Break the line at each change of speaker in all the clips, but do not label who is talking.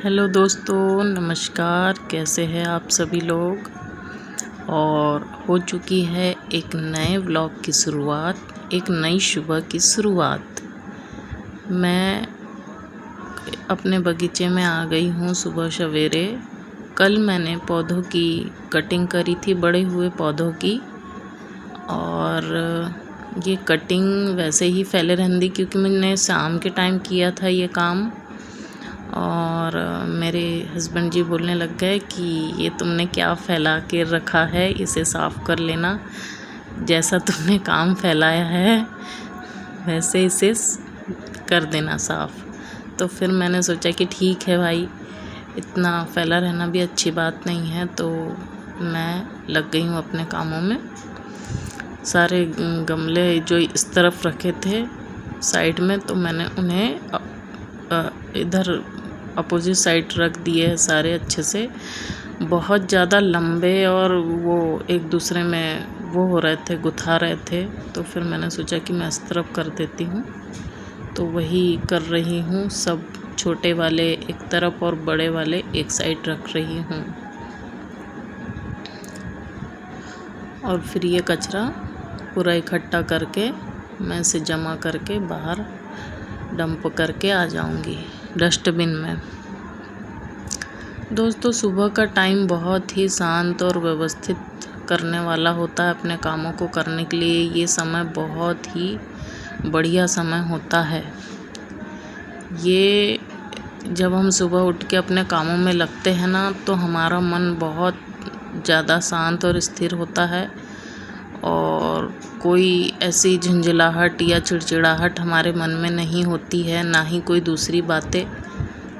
Hello दोस्तों, नमस्कार। कैसे हैं आप सभी लोग। और हो चुकी है एक नए व्लॉग की शुरुआत, एक नई सुबह की शुरुआत। मैं अपने बगीचे में आ गई हूँ सुबह सवेरे। कल मैंने पौधों की कटिंग करी थी, बड़े हुए पौधों की। और ये कटिंग वैसे ही फैले रहने दी क्योंकि मैंने शाम के टाइम किया था ये काम। और मेरे हस्बैंड जी बोलने लग गए कि ये तुमने क्या फैला के रखा है, इसे साफ़ कर लेना। जैसा तुमने काम फैलाया है वैसे इसे कर देना साफ़। तो फिर मैंने सोचा कि ठीक है भाई, इतना फैला रहना भी अच्छी बात नहीं है। तो मैं लग गई हूँ अपने कामों में। सारे गमले जो इस तरफ रखे थे साइड में, तो मैंने उन्हें इधर अपोजिट साइड रख दिए है सारे अच्छे से। बहुत ज़्यादा लंबे और वो एक दूसरे में वो हो रहे थे, गुथा रहे थे। तो फिर मैंने सोचा कि मैं इस तरफ कर देती हूँ। तो वही कर रही हूँ। सब छोटे वाले एक तरफ और बड़े वाले एक साइड रख रही हूँ। और फिर ये कचरा पूरा इकट्ठा करके मैं इसे जमा करके बाहर डंप करके आ जाऊंगी डस्टबिन में। दोस्तों, सुबह का टाइम बहुत ही शांत और व्यवस्थित करने वाला होता है। अपने कामों को करने के लिए ये समय बहुत ही बढ़िया समय होता है। ये जब हम सुबह उठ के अपने कामों में लगते हैं ना, तो हमारा मन बहुत ज़्यादा शांत और स्थिर होता है। और कोई ऐसी झंझलाहट या चिड़चिड़ाहट हमारे मन में नहीं होती है, ना ही कोई दूसरी बातें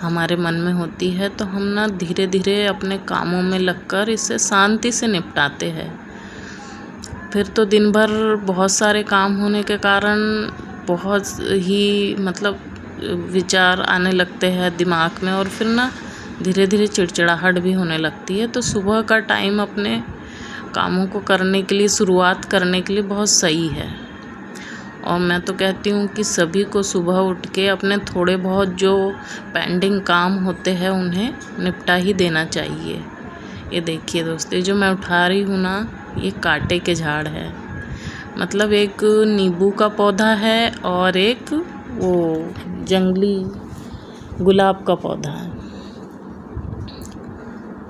हमारे मन में होती है। तो हम ना धीरे धीरे अपने कामों में लगकर इसे शांति से निपटाते हैं। फिर तो दिन भर बहुत सारे काम होने के कारण बहुत ही विचार आने लगते हैं दिमाग में, और फिर ना धीरे धीरे चिड़चिड़ाहट भी होने लगती है। तो सुबह का टाइम अपने कामों को करने के लिए, शुरुआत करने के लिए बहुत सही है। और मैं तो कहती हूँ कि सभी को सुबह उठ के अपने थोड़े बहुत जो पेंडिंग काम होते हैं उन्हें निपटा ही देना चाहिए। ये देखिए दोस्तों, ये जो मैं उठा रही हूँ ना, ये कांटे के झाड़ है। मतलब एक नींबू का पौधा है और एक वो जंगली गुलाब का पौधा है।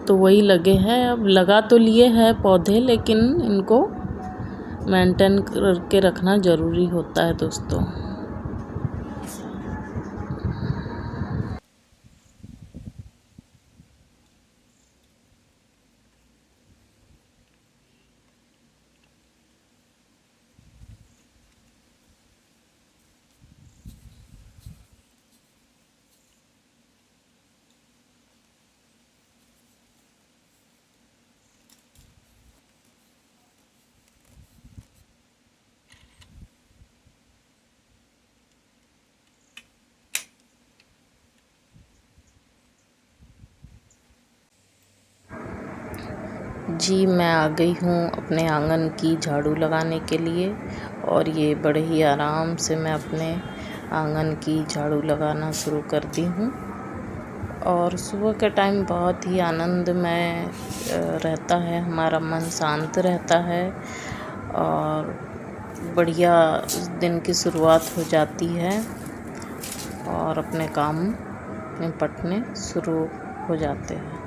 तो वही लगे हैं। अब लगा तो लिए हैं पौधे, लेकिन इनको मेंटेन करके रखना ज़रूरी होता है दोस्तों। जी, मैं आ गई हूँ अपने आंगन की झाड़ू लगाने के लिए। और ये बड़े ही आराम से मैं अपने आंगन की झाड़ू लगाना शुरू कर दी हूँ। और सुबह के टाइम बहुत ही आनंदमय रहता है, हमारा मन शांत रहता है और बढ़िया दिन की शुरुआत हो जाती है और अपने काम निपटने शुरू हो जाते हैं।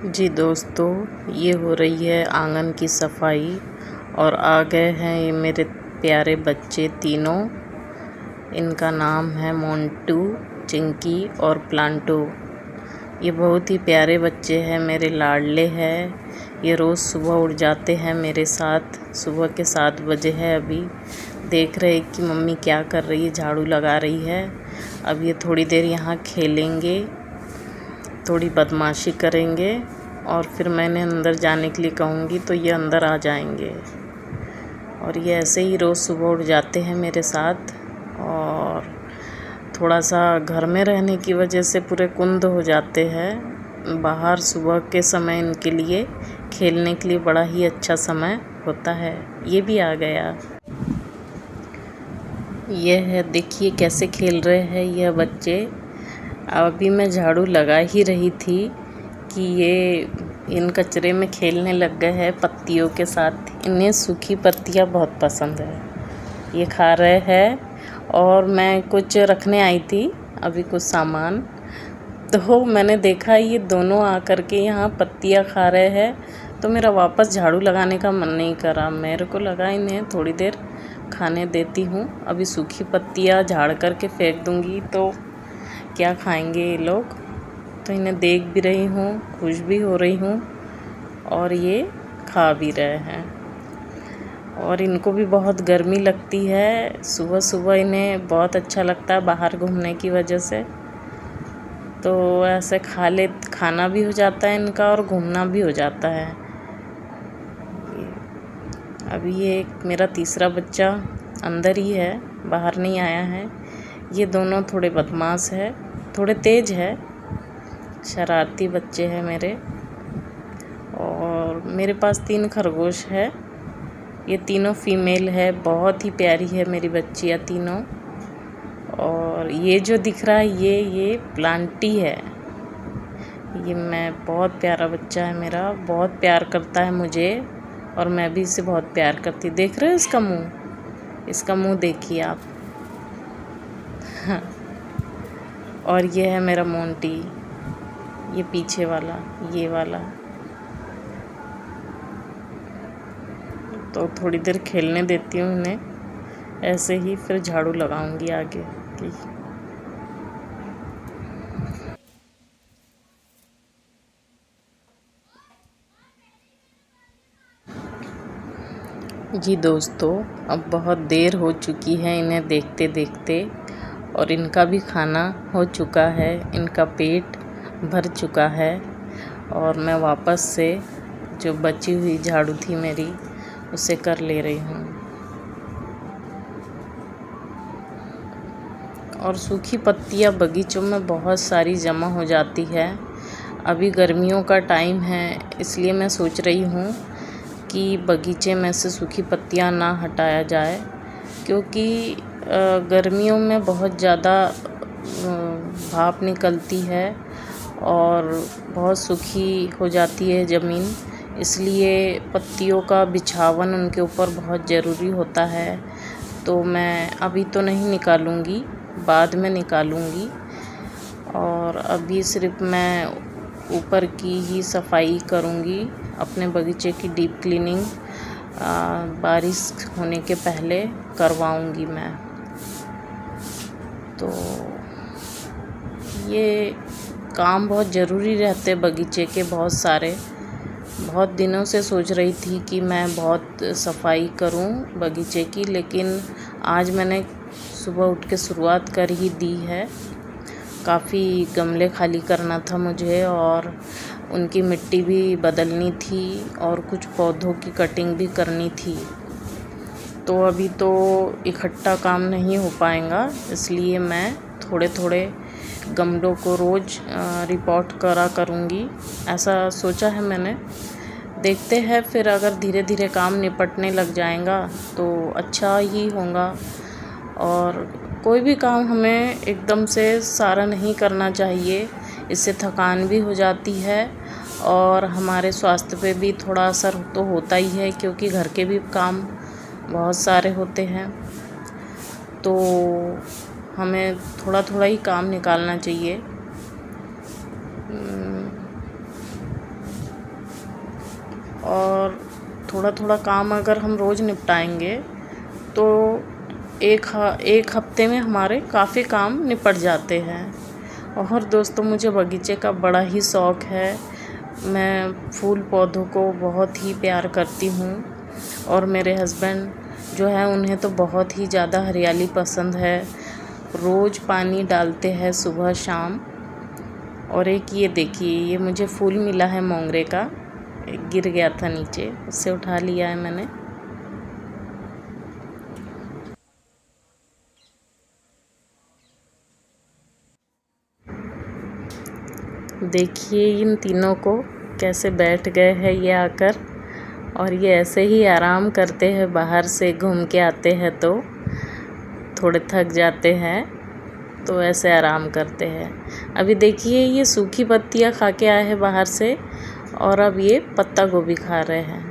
जी दोस्तों, ये हो रही है आंगन की सफाई और आ गए हैं ये मेरे प्यारे बच्चे तीनों। इनका नाम है मोंटू, चिंकी और प्लांटो। ये बहुत ही प्यारे बच्चे हैं, मेरे लाडले हैं। ये रोज़ सुबह उठ जाते हैं मेरे साथ। सुबह के 7 बजे है अभी। देख रहे कि मम्मी क्या कर रही है, झाड़ू लगा रही है। अब ये थोड़ी देर यहाँ खेलेंगे, थोड़ी बदमाशी करेंगे और फिर मैंने अंदर जाने के लिए कहूँगी तो ये अंदर आ जाएंगे। और ये ऐसे ही रोज़ सुबह उठ जाते हैं मेरे साथ। और थोड़ा सा घर में रहने की वजह से पूरे कुंद हो जाते हैं। बाहर सुबह के समय इनके लिए खेलने के लिए बड़ा ही अच्छा समय होता है। ये भी आ गया। यह है, देखिए कैसे खेल रहे हैं यह बच्चे। अभी मैं झाड़ू लगा ही रही थी कि ये इन कचरे में खेलने लग गए हैं पत्तियों के साथ। इन्हें सूखी पत्तियाँ बहुत पसंद है, ये खा रहे हैं। और मैं कुछ रखने आई थी अभी कुछ सामान, तो मैंने देखा ये दोनों आकर के यहाँ पत्तियाँ खा रहे हैं। तो मेरा वापस झाड़ू लगाने का मन नहीं करा। मेरे को लगा इन्हें थोड़ी देर खाने देती हूँ। अभी सूखी पत्तियाँ झाड़ करके फेंक दूँगी तो क्या खाएंगे ये लोग। तो इन्हें देख भी रही हूँ, खुश भी हो रही हूँ और ये खा भी रहे हैं। और इनको भी बहुत गर्मी लगती है। सुबह सुबह इन्हें बहुत अच्छा लगता है बाहर घूमने की वजह से। तो ऐसे खाना भी हो जाता है इनका और घूमना भी हो जाता है। अभी ये मेरा तीसरा बच्चा अंदर ही है, बाहर नहीं आया है। ये दोनों थोड़े बदमाश है, थोड़े तेज है, शरारती बच्चे हैं मेरे। और मेरे पास 3 खरगोश है। ये तीनों फीमेल है, बहुत ही प्यारी है मेरी बच्चियाँ तीनों। और ये जो दिख रहा है ये प्लांटी है। ये बहुत प्यारा बच्चा है मेरा, बहुत प्यार करता है मुझे और मैं भी इसे बहुत प्यार करती। देख रहे हो इसका मुंह, इसका मुंह देखिए आप। और ये है मेरा मोंटी, ये पीछे वाला, ये वाला। तो थोड़ी देर खेलने देती हूँ इन्हें, ऐसे ही फिर झाड़ू लगाऊंगी आगे की। जी दोस्तों, अब बहुत देर हो चुकी है इन्हें देखते देखते और इनका भी खाना हो चुका है, इनका पेट भर चुका है। और मैं वापस से जो बची हुई झाड़ू थी मेरी उसे कर ले रही हूँ। और सूखी पत्तियाँ बगीचों में बहुत सारी जमा हो जाती है। अभी गर्मियों का टाइम है, इसलिए मैं सोच रही हूँ कि बगीचे में से सूखी पत्तियाँ ना हटाया जाए, क्योंकि गर्मियों में बहुत ज़्यादा भाप निकलती है और बहुत सूखी हो जाती है ज़मीन। इसलिए पत्तियों का बिछावन उनके ऊपर बहुत ज़रूरी होता है। तो मैं अभी तो नहीं निकालूंगी, बाद में निकालूंगी। और अभी सिर्फ मैं ऊपर की ही सफाई करूंगी, अपने बगीचे की डीप क्लीनिंग बारिश होने के पहले करवाऊंगी मैं। तो ये काम बहुत ज़रूरी रहते बगीचे के, बहुत सारे। बहुत दिनों से सोच रही थी कि मैं बहुत सफाई करूं बगीचे की, लेकिन आज मैंने सुबह उठ के शुरुआत कर ही दी है। काफ़ी गमले खाली करना था मुझे और उनकी मिट्टी भी बदलनी थी और कुछ पौधों की कटिंग भी करनी थी। तो अभी तो इकट्ठा काम नहीं हो पाएगा, इसलिए मैं थोड़े थोड़े गमलों को रोज़ रिपोर्ट करा करूँगी, ऐसा सोचा है मैंने। देखते हैं फिर अगर धीरे धीरे काम निपटने लग जाएगा तो अच्छा ही होगा। और कोई भी काम हमें एकदम से सारा नहीं करना चाहिए, इससे थकान भी हो जाती है और हमारे स्वास्थ्य पे भी थोड़ा असर तो होता ही है, क्योंकि घर के भी काम बहुत सारे होते हैं। तो हमें थोड़ा थोड़ा ही काम निकालना चाहिए। और थोड़ा थोड़ा काम अगर हम रोज़ निपटाएंगे तो एक हफ्ते में हमारे काफ़ी काम निपट जाते हैं। और दोस्तों, मुझे बगीचे का बड़ा ही शौक़ है। मैं फूल पौधों को बहुत ही प्यार करती हूँ और मेरे हस्बैंड जो है उन्हें तो बहुत ही ज़्यादा हरियाली पसंद है। रोज़ पानी डालते हैं सुबह शाम। और एक ये देखिए, ये मुझे फूल मिला है मोंगरे का, गिर गया था नीचे, उससे उठा लिया है मैंने। देखिए इन तीनों को कैसे बैठ गए हैं ये आकर, और ये ऐसे ही आराम करते हैं। बाहर से घूम के आते हैं तो थोड़े थक जाते हैं तो ऐसे आराम करते हैं। अभी देखिए ये सूखी पत्तियाँ खा के आए हैं बाहर से, और अब ये पत्ता गोभी खा रहे हैं।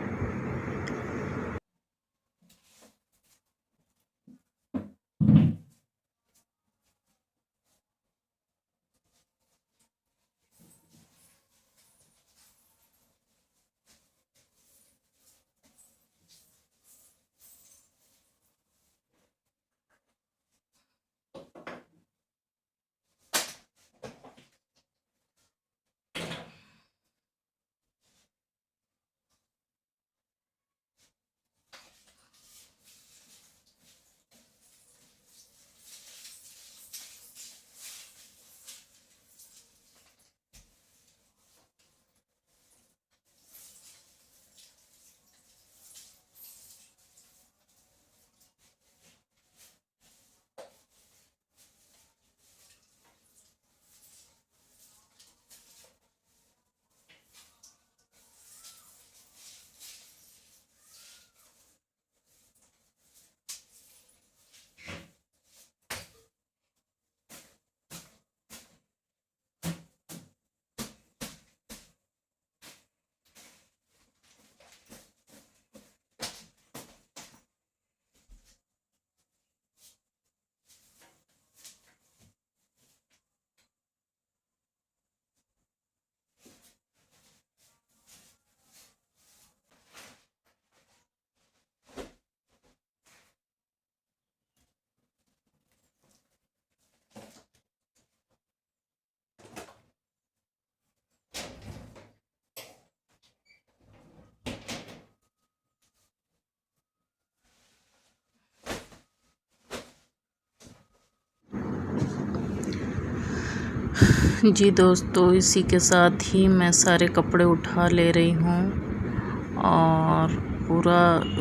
जी दोस्तों, इसी के साथ ही मैं सारे कपड़े उठा ले रही हूँ और पूरा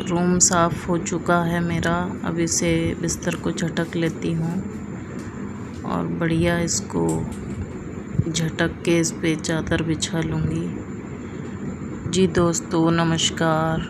रूम साफ़ हो चुका है मेरा। अब इसे बिस्तर को झटक लेती हूँ और बढ़िया इसको झटक के इस पे चादर बिछा लूँगी। जी दोस्तों, नमस्कार।